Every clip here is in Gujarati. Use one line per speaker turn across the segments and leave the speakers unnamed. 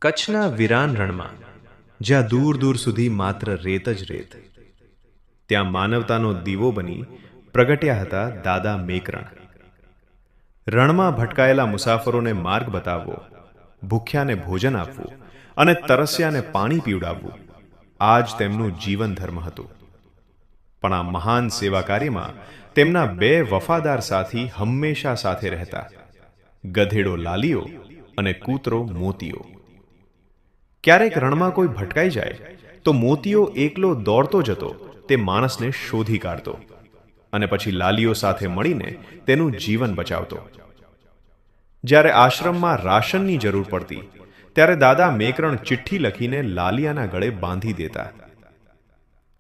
કચ્છના વિરાન રણમાં જ્યાં દૂર દૂર સુધી માત્ર રેત જ રેત, ત્યાં માનવતાનો દીવો બની પ્રગટ્યા હતા દાદા મેકરણ. રણમાં ભટકાયેલા મુસાફરોને માર્ગ બતાવવો, ભૂખ્યાને ભોજન આપવું અને તરસ્યાને પાણી પીવડાવવું, આ જ તેમનું જીવન ધર્મ હતું. પણ આ મહાન સેવા કાર્યમાં તેમના બે વફાદાર સાથી હંમેશા સાથે રહેતા: ગધેડો લાલીઓ અને કૂતરો મોતીયો. ક્યારેક રણમાં કોઈ ભટકાઈ જાય તો મોતીયો એકલો દોડતો જતો તે માણસને શોધી કાઢતો અને પછી લાલીઓ સાથે મળીને તેનું જીવન બચાવતો. જ્યારે આશ્રમમાં રાશનની જરૂર પડતી ત્યારે દાદા મેકરણ ચિઠ્ઠી લખીને લાલિયાના ગળે બાંધી દેતા.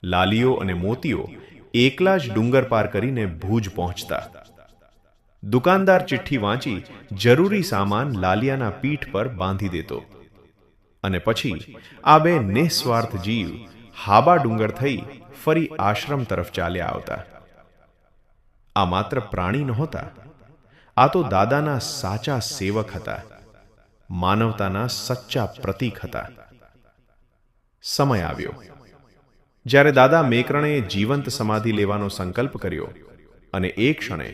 લાલીઓ અને મોતીઓ એકલા જ ડુંગર પાર કરીને ભુજ પહોંચતા. દુકાનદાર ચિઠ્ઠી વાંચી જરૂરી સામાન લાલિયાના પીઠ પર બાંધી દેતો અને પછી આ બે નિસ્વાર્થ જીવ હાબા ડુંગર થઈ ફરી આશ્રમ તરફ ચાલ્યા આવતા. આ માત્ર પ્રાણી નહોતા, આ તો દાદાના સાચા સેવક હતા, માનવતાના સચ્ચા પ્રતીક હતા. સમય આવ્યો જ્યારે દાદા મેકરણે જીવંત સમાધિ લેવાનો સંકલ્પ કર્યો અને એ ક્ષણે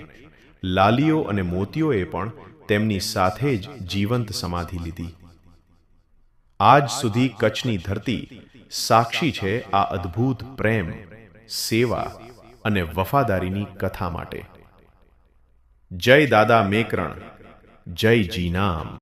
લાલીઓ અને મોતીઓએ પણ તેમની સાથે જ જીવંત સમાધિ લીધી. આજ સુધી કચ્છની ધરતી સાક્ષી છે આ અદ્ભુત પ્રેમ, સેવા અને વફાદારીની કથા માટે. જય દાદા મેકરણ, જય જીનામ.